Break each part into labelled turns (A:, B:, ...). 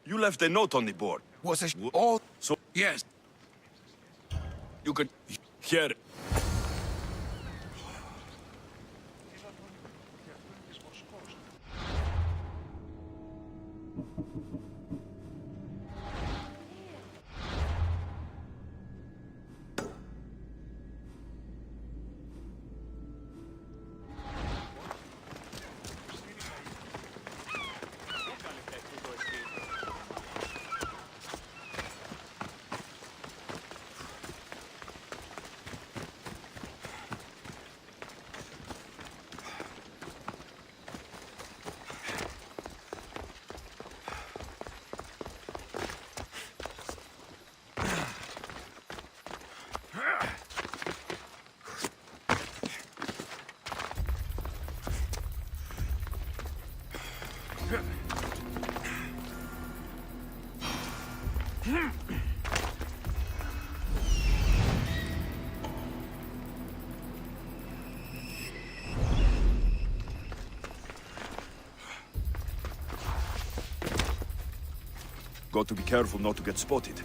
A: You left a note on the board.
B: Was it all?
A: So,
B: Yes.
A: you could hear it. Got to be careful not to get spotted.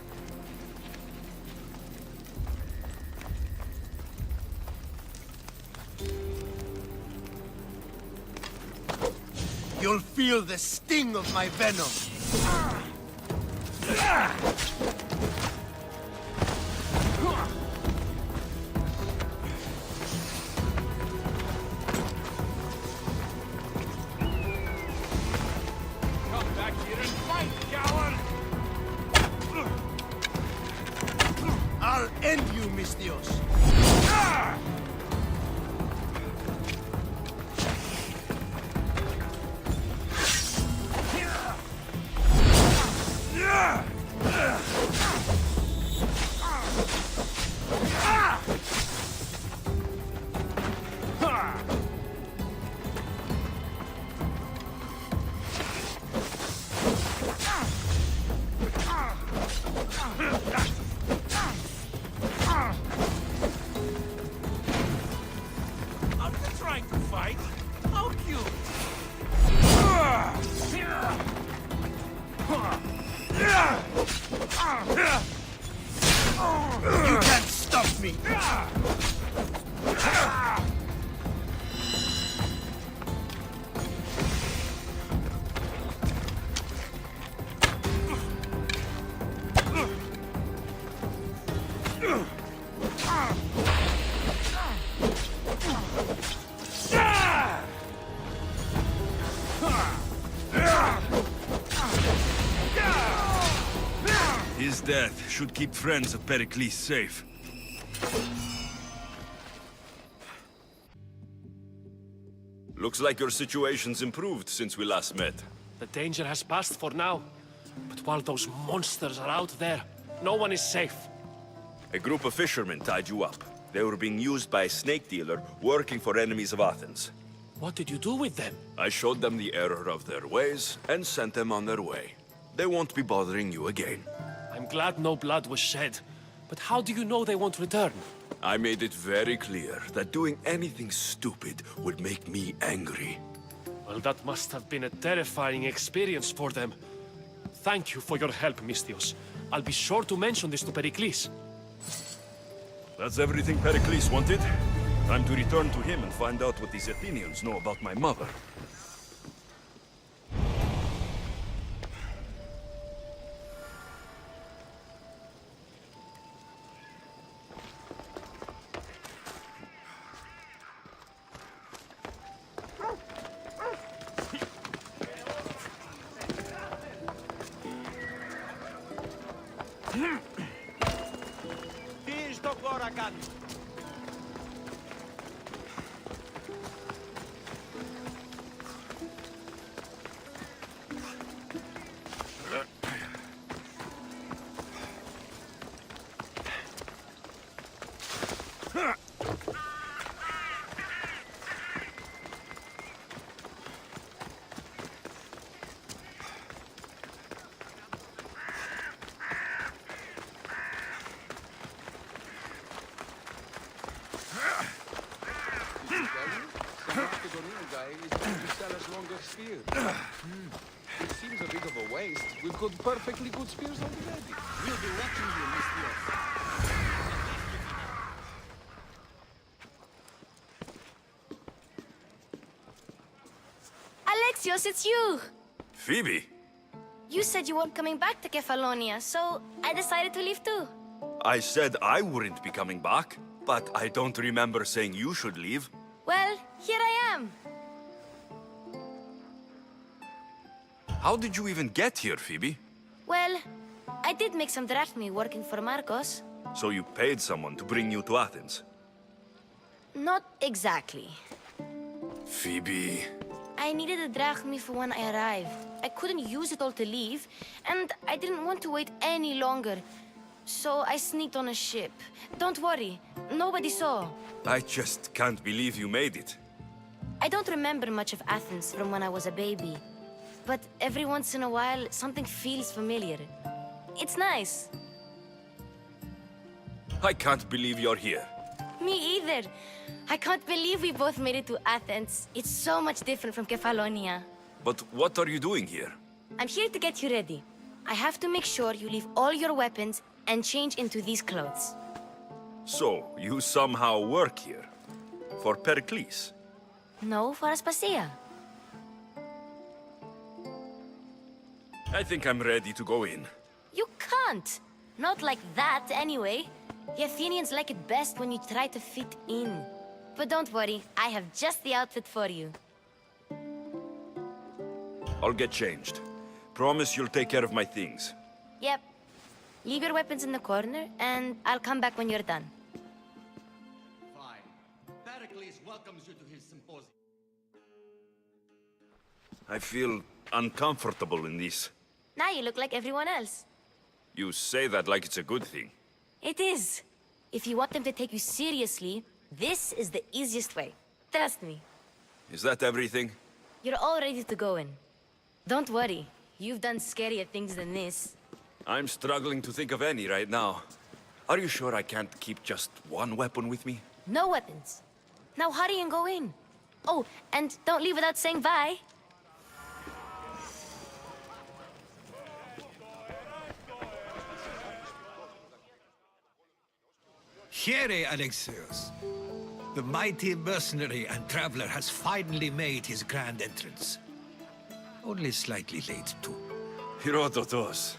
B: You'll feel the sting of my venom.
C: Come back here and fight, coward!
B: I'll end you, Mistios.
C: Are you trying to fight? How cute!
B: You can't stop me.
A: His death should keep friends of Pericles safe. Looks like your situation's improved since we last met.
D: The danger has passed for now. But while those monsters are out there, no one is safe.
A: A group of fishermen tied you up. They were being used by a snake dealer working for enemies of Athens.
D: What did you do with them?
A: I showed them the error of their ways and sent them on their way. They won't be bothering you again.
D: I'm glad no blood was shed. But how do you know they won't return?
A: I made it very clear that doing anything stupid would make me angry.
D: Well, that must have been a terrifying experience for them. Thank you for your help, Mistios. I'll be sure to mention this to Pericles.
A: That's everything Pericles wanted. Time to return to him and find out what these Athenians know about my mother.
C: Τι στο κόρα κάνει!
E: It seems a bit of a waste. We've got perfectly good spears already.
B: We'll be watching you, Mistios.
F: Alexios, it's you!
A: Phoebe!
F: You said you weren't coming back to Kefalonia, so I decided to leave too.
A: I said I wouldn't be coming back, but I don't remember saying you should leave.
F: Well, here I am.
A: How did you even get here, Phoebe?
F: Well, I did make some drachmi working for Marcos.
A: So you paid someone to bring you to Athens?
F: Not exactly.
A: Phoebe...
F: I needed a drachmi for when I arrived. I couldn't use it all to leave, and I didn't want to wait any longer. So I sneaked on a ship. Don't worry, nobody saw.
A: I just can't believe you made it.
F: I don't remember much of Athens from when I was a baby. But every once in a while, something feels familiar. It's nice.
A: I can't believe you're here.
F: Me either. I can't believe we both made it to Athens. It's so much different from Kefalonia.
A: But what are you doing here?
F: I'm here to get you ready. I have to make sure you leave all your weapons and change into these clothes.
A: So, you somehow work here? For Pericles?
F: No, for Aspasia.
A: I think I'm ready to go in.
F: You can't. Not like that, anyway. The Athenians like it best when you try to fit in. But don't worry, I have just the outfit for you.
A: I'll get changed. Promise you'll take care of my things.
F: Yep. Leave your weapons in the corner, and I'll come back when you're done.
B: Fine. Pericles welcomes you to his symposium.
A: I feel uncomfortable in this.
F: Now you look like everyone else.
A: You say that like it's a good thing.
F: It is. If you want them to take you seriously, this is the easiest way. Trust me.
A: Is that everything?
F: You're all ready to go in. Don't worry. You've done scarier things than this.
A: I'm struggling to think of any right now. Are you sure I can't keep just one weapon with me?
F: No weapons. Now hurry and go in. Oh, and don't leave without saying bye.
G: Here, Alexios. The mighty mercenary and traveler has finally made his grand entrance. Only slightly late, too.
A: Herodotus.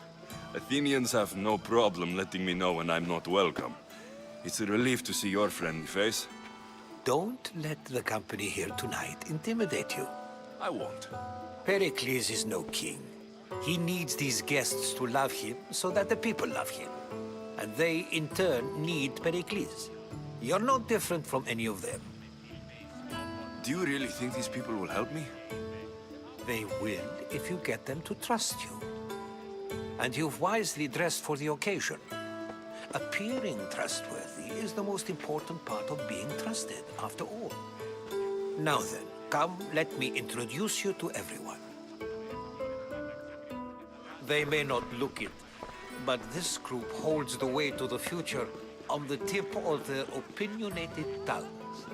A: Athenians have no problem letting me know when I'm not welcome. It's a relief to see your friendly face.
G: Don't let the company here tonight intimidate you.
A: I won't.
G: Pericles is no king. He needs these guests to love him so that the people love him. And they, in turn, need Pericles. You're no different from any of them.
A: Do you really think these people will help me?
G: They will if you get them to trust you. And you've wisely dressed for the occasion. Appearing trustworthy is the most important part of being trusted, after all. Now then, come, let me introduce you to everyone. They may not look it, but this group holds the way to the future on the tip of their opinionated tongues.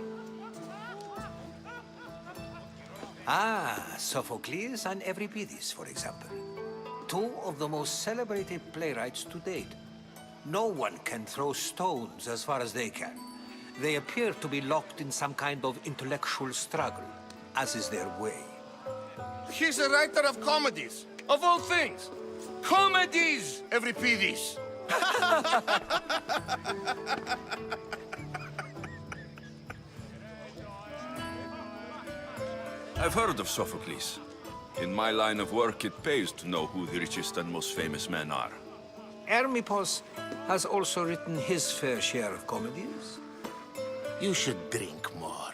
G: Ah, Sophocles and Euripides, for example. Two of the most celebrated playwrights to date. No one can throw stones as far as they can. They appear to be locked in some kind of intellectual struggle, as is their way.
B: He's a writer of comedies, of all things. Comedies, Euripides.
A: I've heard of Sophocles. In my line of work, it pays to know who the richest and most famous men are.
G: Hermippos has also written his fair share of comedies.
B: You should drink more.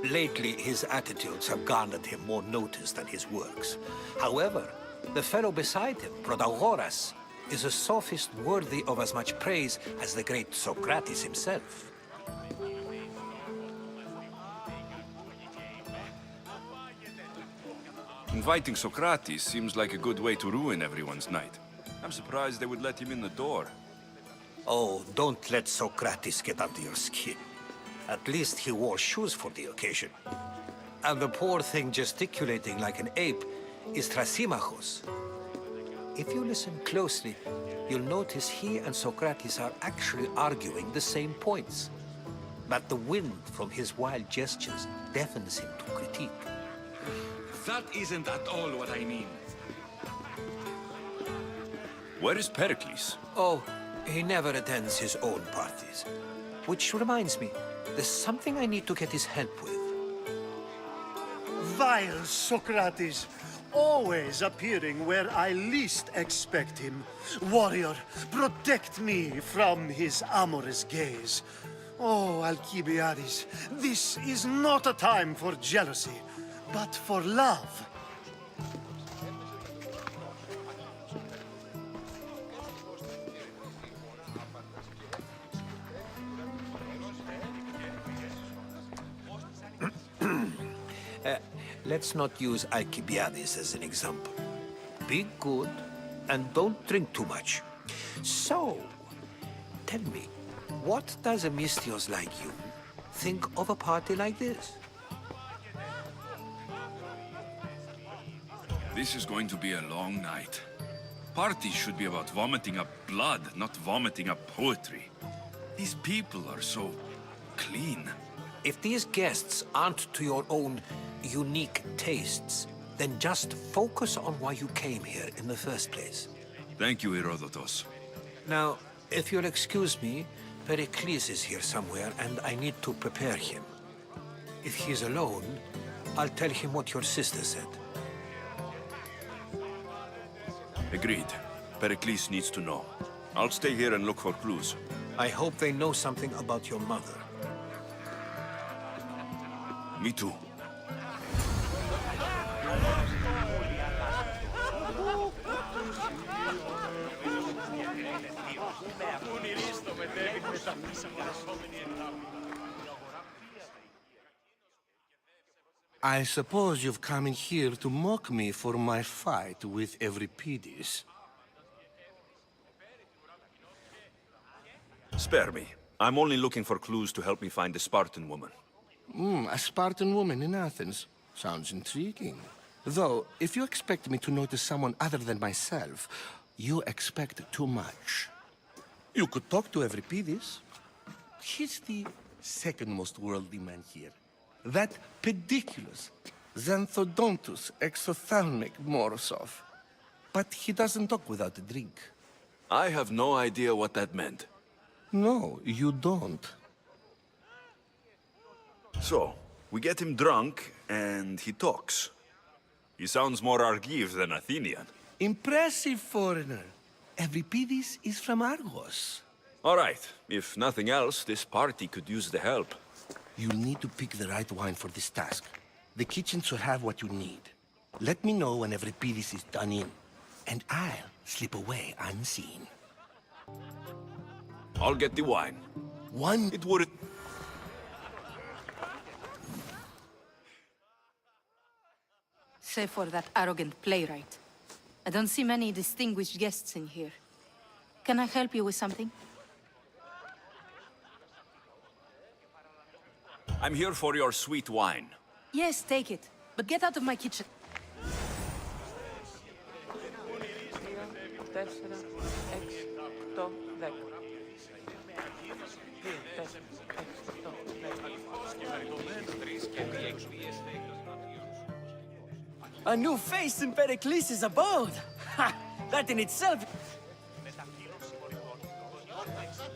G: Lately, his attitudes have garnered him more notice than his works. However, the fellow beside him, Protagoras, is a sophist worthy of as much praise as the great Socrates himself.
A: Inviting Socrates seems like a good way to ruin everyone's night. I'm surprised they would let him in the door.
G: Oh, don't let Socrates get under your skin. At least he wore shoes for the occasion. And the poor thing gesticulating like an ape is Thrasymachos. If you listen closely, you'll notice he and Socrates are actually arguing the same points. But the wind from his wild gestures deafens him to critique.
A: That isn't at all what I mean. Where is Pericles?
G: Oh, he never attends his own parties. Which reminds me, there's something I need to get his help with.
H: Vile Socrates, always appearing where I least expect him. Warrior, protect me from his amorous gaze. Oh, Alcibiades, this is not a time for jealousy, but for love.
G: Let's not use Alcibiades as an example. Be good and don't drink too much. So, tell me, what does a Misthios like you think of a party like this?
A: This is going to be a long night. Parties should be about vomiting up blood, not vomiting up poetry. These people are so clean.
G: If these guests aren't to your own unique tastes, then just focus on why you came here in the first place.
A: Thank you, Herodotus.
G: Now, if you'll excuse me, Pericles is here somewhere and I need to prepare him. If he's alone, I'll tell him what your sister said.
A: Agreed. Pericles needs to know. I'll stay here and look for clues.
G: I hope they know something about your mother.
A: Me too.
B: I suppose you've come in here to mock me for my fight with Euripides.
A: Spare me. I'm only looking for clues to help me find the Spartan woman.
B: A Spartan woman in Athens. Sounds intriguing. Though, if you expect me to notice someone other than myself, you expect too much. You could talk to Euripides. He's the second most worldly man here. That pediculous, xanthodontus exophthalmic Morosov. But he doesn't talk without a drink.
A: I have no idea what that meant.
B: No, you don't.
A: So, we get him drunk, and he talks. He sounds more Argive than Athenian.
B: Impressive foreigner. Euripides is from Argos.
A: All right, if nothing else, this party could use the help.
B: You'll need to pick the right wine for this task. The kitchen should have what you need. Let me know when Euripides is done in, and I'll slip away unseen.
A: I'll get the wine.
B: One...
A: It would...
I: Save for that arrogant playwright. I don't see many distinguished guests in here. Can I help you with something?
A: I'm here for your sweet wine.
I: Yes, take it. But get out of my kitchen.
J: A new face in Pericles' abode! Ha! That in itself...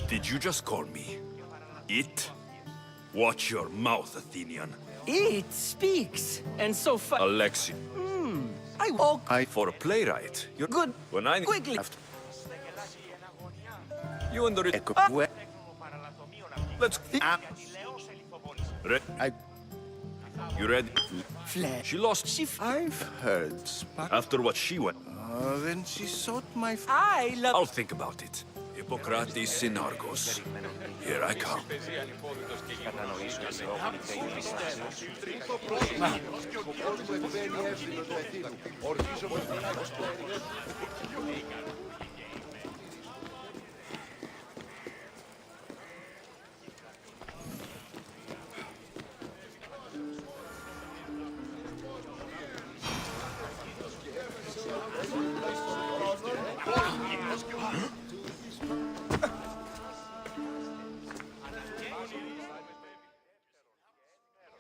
A: Did you just call me it? Watch your mouth, Athenian.
J: It speaks, and so far...
A: Alexi.
J: I walk...
A: For a playwright, you're...
J: Good.
A: When I...
J: Quickly.
A: You and the... Let's... You ready?
J: Flash.
A: She lost...
B: I've heard
A: After what she went...
B: then she sought my...
J: I love...
A: I'll think about it. Hippocrates in Argos. Here I come.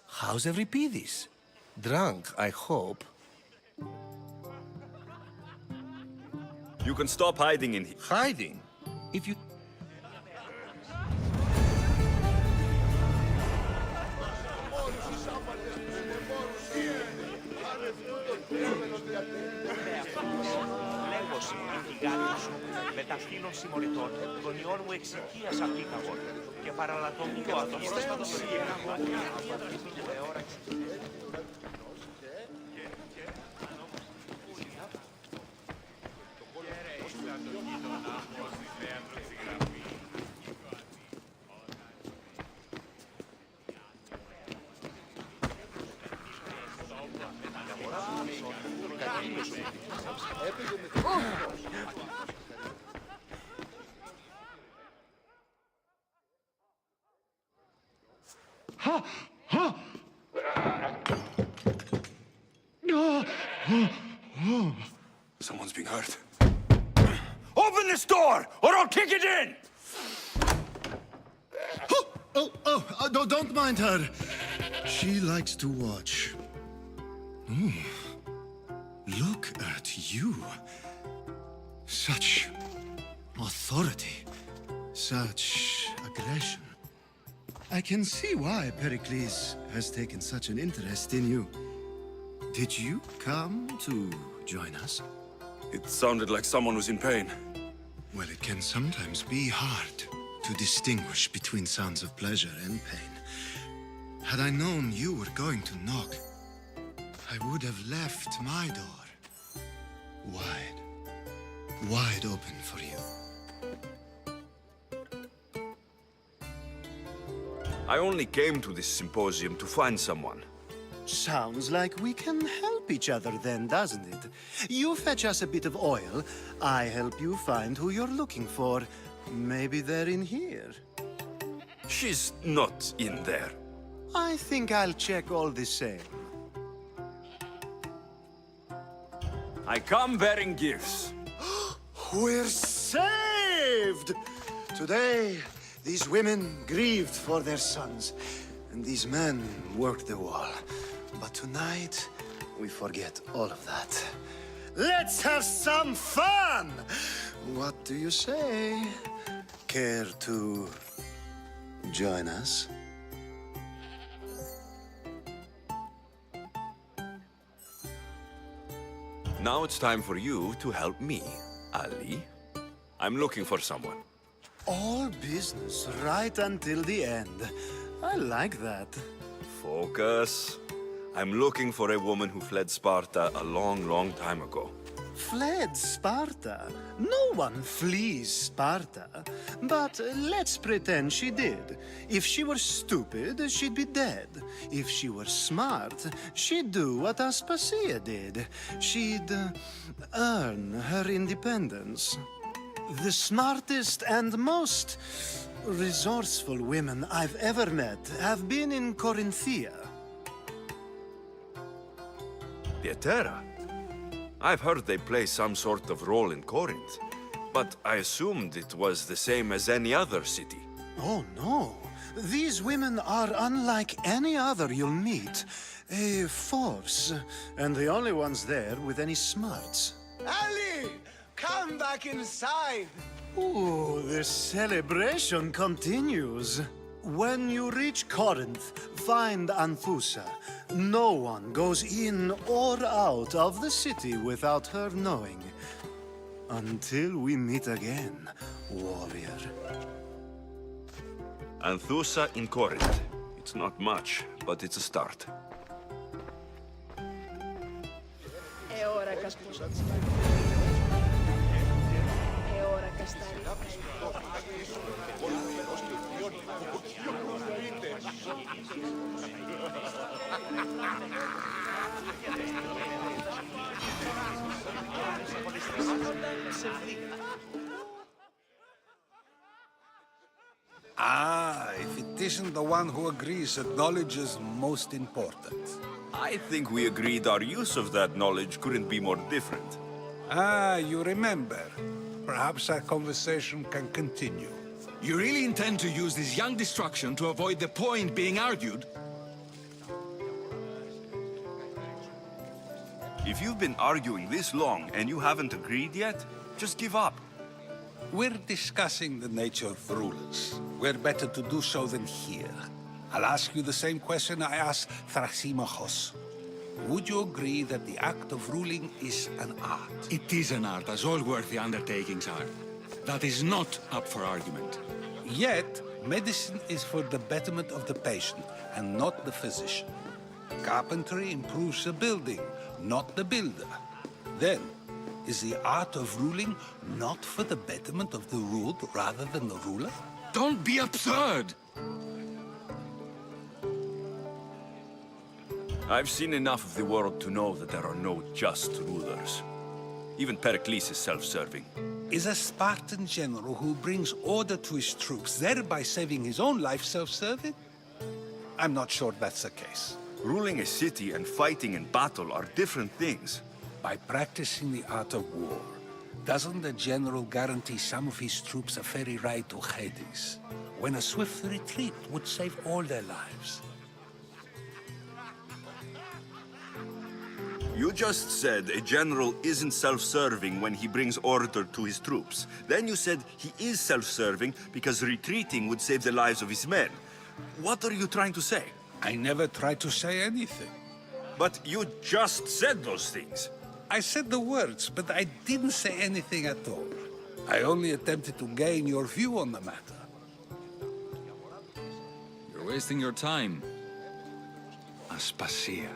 B: How's Euripides? Drunk, I hope.
A: You can stop hiding in here.
B: Hiding? If you...
C: Με τα φύλων συμμοριτών, τον ιόν μου εξοικίας απίκαγον και παραλατωμεί ο αθώστατος
A: Someone's being hurt. Open this door, or I'll kick it in!
H: Don't mind her. She likes to watch. Look at you. Such authority. Such aggression. I can see why Pericles has taken such an interest in you. Did you come to join us?
A: It sounded like someone was in pain.
K: Well, it can sometimes be hard to distinguish between sounds of pleasure and pain. Had I known you were going to knock, I would have left my door wide open for you.
A: I only came to this symposium to find someone.
H: Sounds like we can help each other then, doesn't it? You fetch us a bit of oil, I help you find who you're looking for. Maybe they're in here.
A: She's not in there.
H: I think I'll check all the same.
A: I come bearing gifts.
H: We're saved! Today, these women grieved for their sons, and these men worked the wall. But tonight, we forget all of that. Let's have some fun! What do you say? Care to join us?
A: Now it's time for you to help me, Ali. I'm looking for someone.
H: All business right until the end. I like that.
A: Focus. I'm looking for a woman who fled Sparta a long, long time ago.
H: Fled Sparta? No one flees Sparta. But let's pretend she did. If she were stupid, she'd be dead. If she were smart, she'd do what Aspasia did. She'd earn her independence. The smartest and most resourceful women I've ever met have been in Corinthia.
A: Pieterra? I've heard they play some sort of role in Corinth, but I assumed it was the same as any other city.
H: Oh, no. These women are unlike any other you'll meet. A force, and the only ones there with any smarts. Ali! Come back inside! Ooh, the celebration continues. When you reach Corinth, find Anthusa. No one goes in or out of the city without her knowing. Until we meet again, warrior.
A: Anthusa in Corinth. It's not much, but it's a start.
L: If it isn't the one who agrees that knowledge is most important.
A: I think we agreed our use of that knowledge couldn't be more different.
L: You remember. Perhaps our conversation can continue.
M: You really intend to use this young destruction to avoid the point being argued?
A: If you've been arguing this long and you haven't agreed yet, just give up.
L: We're discussing the nature of rulers. We're better to do so than here. I'll ask you the same question I asked Thrasymachos. Would you agree that the act of ruling is an art?
M: It is an art, as all worthy undertakings are. That is not up for argument.
L: Yet, medicine is for the betterment of the patient and not the physician. Carpentry improves the building, not the builder. Then, is the art of ruling not for the betterment of the ruled rather than the ruler?
M: Don't be absurd!
A: I've seen enough of the world to know that there are no just rulers. Even Pericles is self-serving.
L: Is a Spartan general who brings order to his troops, thereby saving his own life, self-serving? I'm not sure that's the case.
A: Ruling a city and fighting in battle are different things.
L: By practicing the art of war, doesn't the general guarantee some of his troops a ferry ride to Hades, when a swift retreat would save all their lives?
A: You just said a general isn't self-serving when he brings order to his troops. Then you said he is self-serving because retreating would save the lives of his men. What are you trying to say?
L: I never tried to say anything.
A: But you just said those things.
L: I said the words, but I didn't say anything at all. I only attempted to gain your view on the matter.
M: You're wasting your time. Aspasia.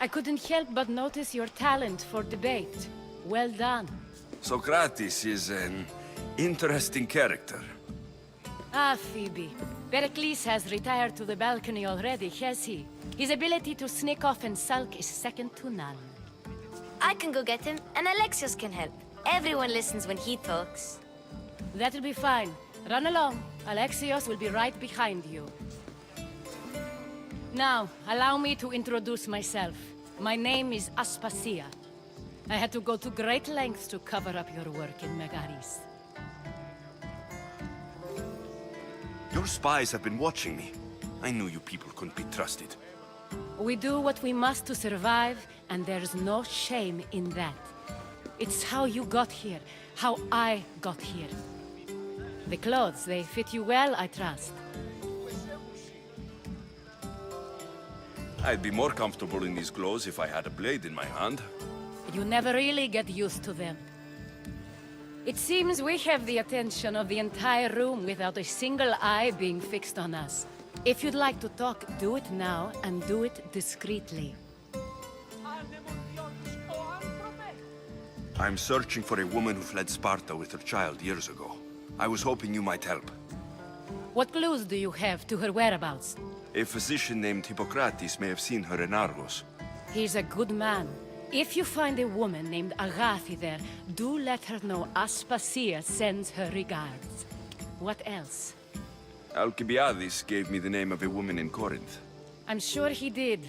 N: I couldn't help but notice your talent for debate. Well done.
A: Socrates is an interesting character.
N: Ah, Phoebe. Pericles has retired to the balcony already, has he? His ability to sneak off and sulk is second to none.
F: I can go get him, and Alexios can help. Everyone listens when he talks.
N: That'll be fine. Run along. Alexios will be right behind you. Now, allow me to introduce myself. My name is Aspasia. I had to go to great lengths to cover up your work in Megaris.
A: Your spies have been watching me. I knew you people couldn't be trusted.
N: We do what we must to survive, and there's no shame in that. It's how you got here, how I got here. The clothes, they fit you well, I trust.
A: I'd be more comfortable in these clothes if I had a blade in my hand.
N: You never really get used to them. It seems we have the attention of the entire room without a single eye being fixed on us. If you'd like to talk, do it now, and do it discreetly.
A: I'm searching for a woman who fled Sparta with her child years ago. I was hoping you might help.
N: What clues do you have to her whereabouts?
A: A physician named Hippocrates may have seen her in Argos.
N: He's a good man. If you find a woman named Agathi there, do let her know Aspasia sends her regards. What else?
A: Alcibiades gave me the name of a woman in Corinth.
N: I'm sure he did.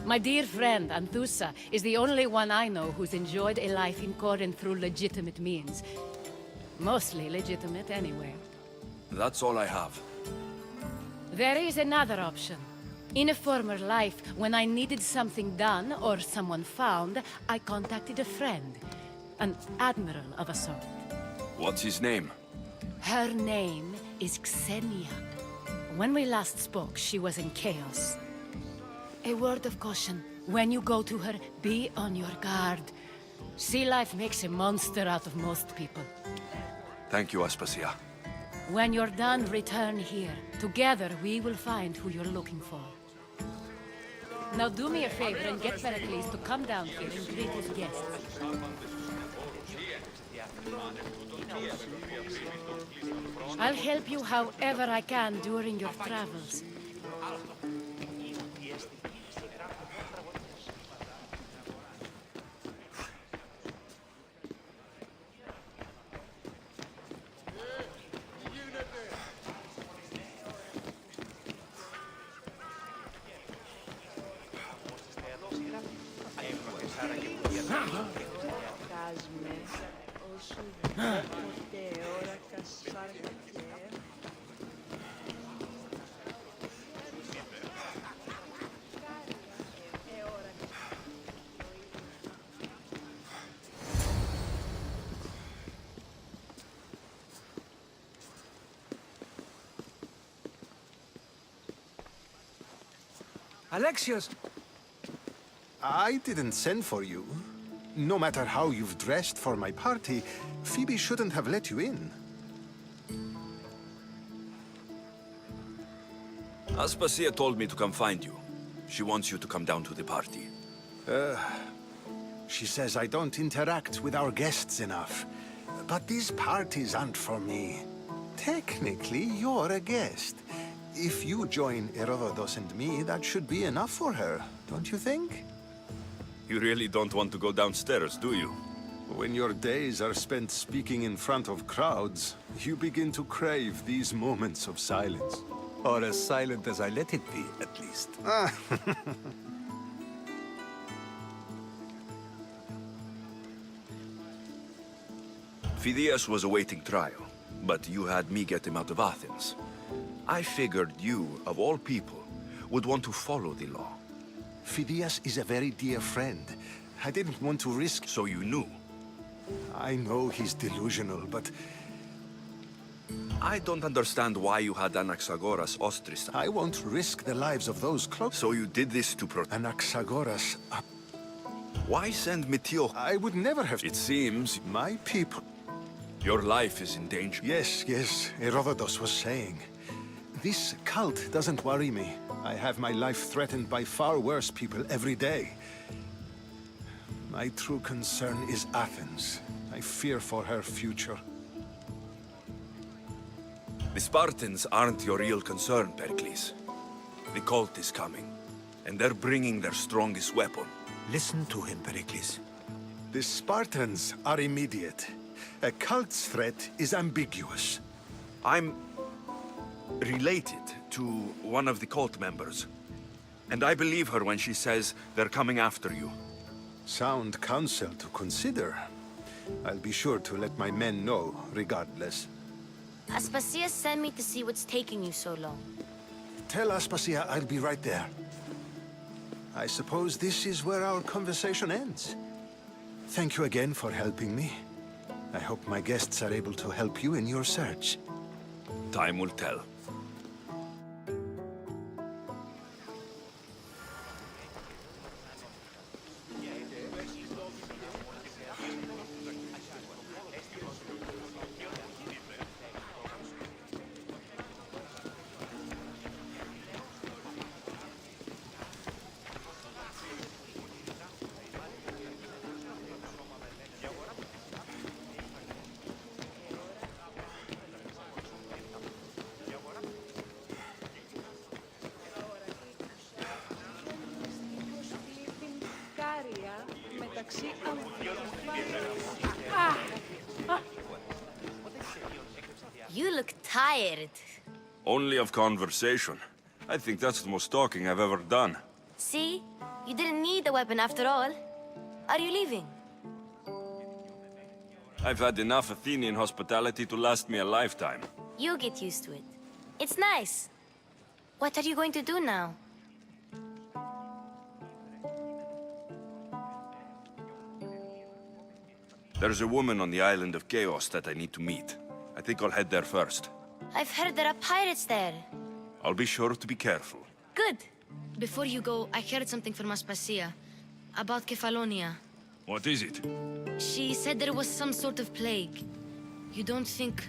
N: My dear friend, Anthusa, is the only one I know who's enjoyed a life in Corinth through legitimate means. Mostly legitimate, anyway.
A: That's all I have.
N: There is another option. In a former life, when I needed something done or someone found, I contacted a friend. An admiral of a sort.
A: What's his name?
N: Her name is Xenia. When we last spoke, she was in chaos. A word of caution. When you go to her, be on your guard. Sea life makes a monster out of most people.
A: Thank you, Aspasia.
N: When you're done, return here. Together, we will find who you're looking for. Now do me a favor and get Pericles to come down here and greet his guests. I'll help you however I can during your travels.
J: Alexios!
O: I didn't send for you. No matter how you've dressed for my party, Phoebe shouldn't have let you in.
A: Aspasia told me to come find you. She wants you to come down to the party.
O: She says I don't interact with our guests enough. But these parties aren't for me. Technically, you're a guest. If you join Herodotus and me, that should be enough for her, don't you think?
A: You really don't want to go downstairs, do you?
O: When your days are spent speaking in front of crowds, you begin to crave these moments of silence.
G: Or as silent as I let it be, at least.
A: Phidias was awaiting trial, but you had me get him out of Athens. I figured you, of all people, would want to follow the law.
O: Phidias is a very dear friend. I didn't want to risk...
A: So you knew?
O: I know he's delusional, but...
A: I don't understand why you had Anaxagoras ostracized.
O: I won't risk the lives of those close...
A: So you did this to protect...
O: Anaxagoras...
A: Why send Metio?
O: I would never have...
A: It seems...
O: My people...
A: Your life is in danger.
O: Yes, Herodotus was saying. This cult doesn't worry me. I have my life threatened by far worse people every day. My true concern is Athens. I fear for her future.
A: The Spartans aren't your real concern, Pericles. The cult is coming, and they're bringing their strongest weapon.
G: Listen to him, Pericles.
O: The Spartans are immediate. A cult's threat is ambiguous.
A: I'm related to one of the cult members, and I believe her when she says they're coming after you.
O: Sound counsel to consider. I'll be sure to let my men know, regardless.
F: Aspasia sent me to see what's taking you so long.
O: Tell Aspasia I'll be right there. I suppose this is where our conversation ends. Thank you again for helping me. I hope my guests are able to help you in your search.
A: Time will tell.
F: You look tired.
A: Only of conversation. I think that's the most talking I've ever done.
F: See? You didn't need the weapon after all. Are you leaving?
A: I've had enough Athenian hospitality to last me a lifetime.
F: You'll get used to it. It's nice. What are you going to do now?
A: There's a woman on the island of Chaos that I need to meet. I think I'll head there first.
F: I've heard there are pirates there.
A: I'll be sure to be careful.
F: Good. Before you go, I heard something from Aspasia. About Kefalonia.
A: What is it?
F: She said there was some sort of plague. You don't think...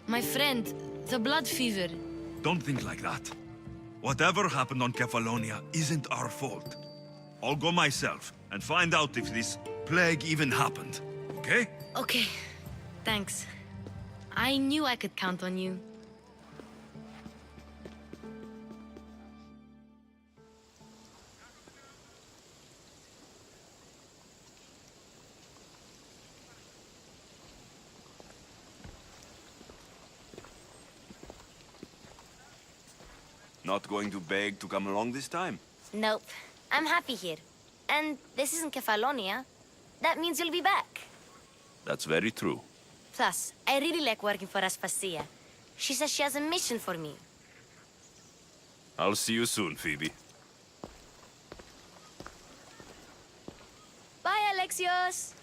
F: My friend, the blood fever.
A: Don't think like that. Whatever happened on Kefalonia isn't our fault. I'll go myself and find out if this plague even happened. Okay?
F: Okay. Thanks. I knew I could count on you.
A: Not going to beg to come along this time?
F: Nope. I'm happy here. And this isn't Kefalonia. That means you'll be back.
A: That's very true.
F: Plus, I really like working for Aspasia. She says she has a mission for me.
A: I'll see you soon, Phoebe.
F: Bye, Alexios!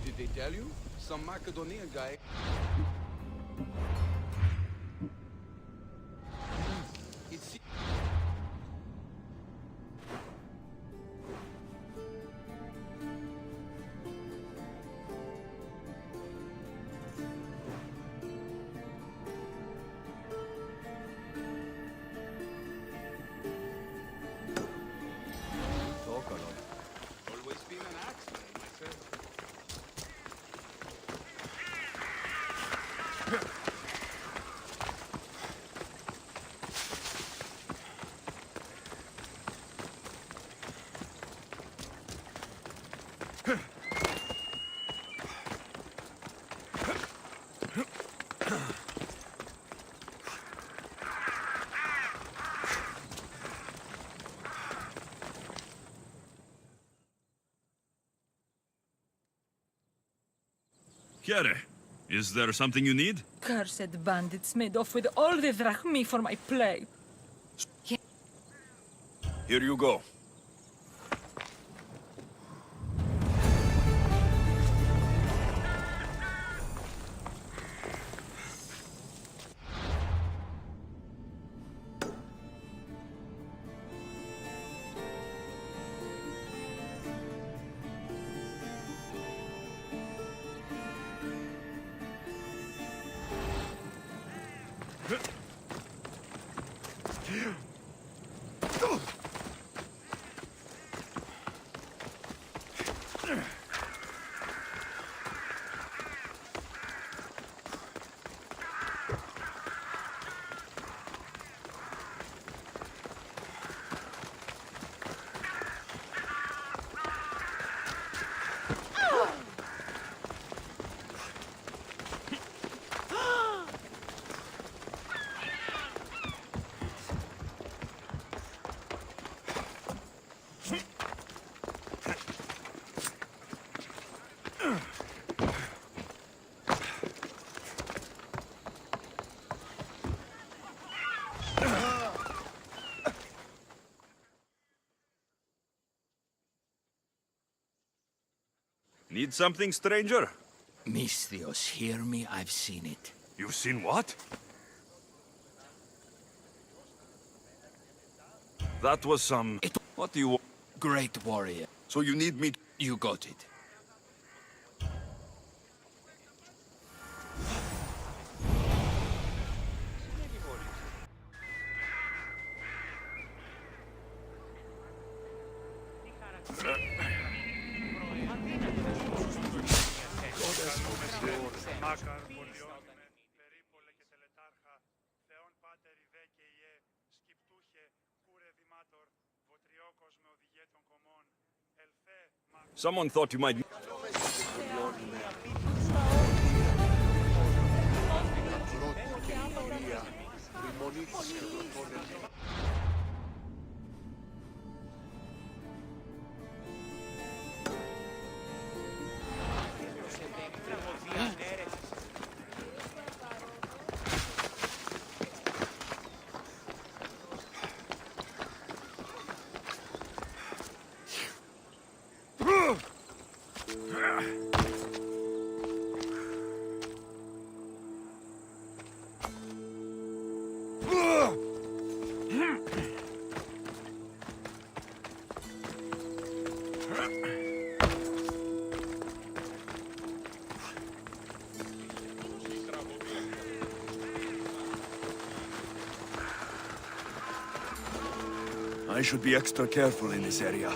E: Did they tell you? Some Macedonian guy... It's... Always been an axeman myself.
A: Chiare, is there something you need?
P: Cursed bandits made off with all the drachmi for my play.
A: Here you go. Need something, stranger?
J: Misthios, hear me, I've seen it.
A: You've seen what? That was some... What do you...
J: Great warrior.
A: So you need me...
J: You got it.
A: Someone thought you might... I should be extra careful in this area.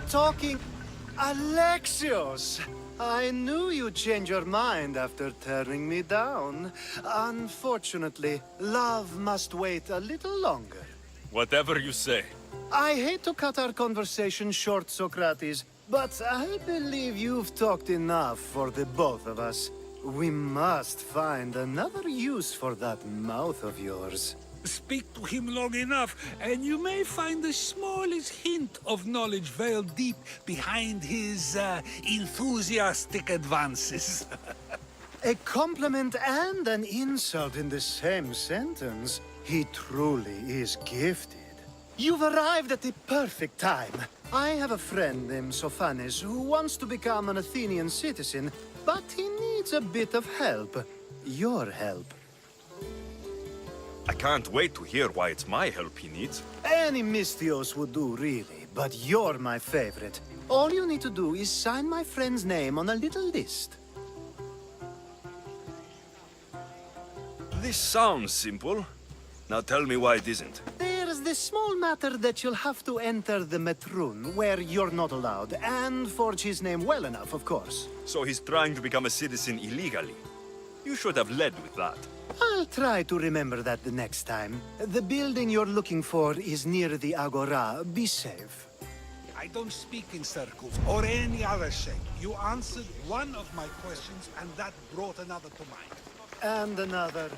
H: talking... Alexios! I knew you'd change your mind after turning me down. Unfortunately, love must wait a little longer.
A: Whatever you say.
H: I hate to cut our conversation short, Socrates, but I believe you've talked enough for the both of us. We must find another use for that mouth of yours.
L: Speak to him long enough, and you may find the smallest hint of knowledge veiled deep behind his enthusiastic advances.
H: A compliment and an insult in the same sentence. He truly is gifted. You've arrived at the perfect time. I have a friend named Sophanes who wants to become an Athenian citizen, but he needs a bit of help. Your help.
A: I can't wait to hear why it's my help he needs.
H: Any Misthios would do, really, but you're my favorite. All you need to do is sign my friend's name on a little list.
A: This sounds simple. Now tell me why it isn't.
H: There's this small matter that you'll have to enter the Metroon, where you're not allowed, and forge his name well enough, of course.
A: So he's trying to become a citizen illegally. You should have led with that.
H: I'll try to remember that the next time. The building you're looking for is near the Agora. Be safe.
L: I don't speak in circles or any other shape. You answered one of my questions, and that brought another to mind.
H: And another.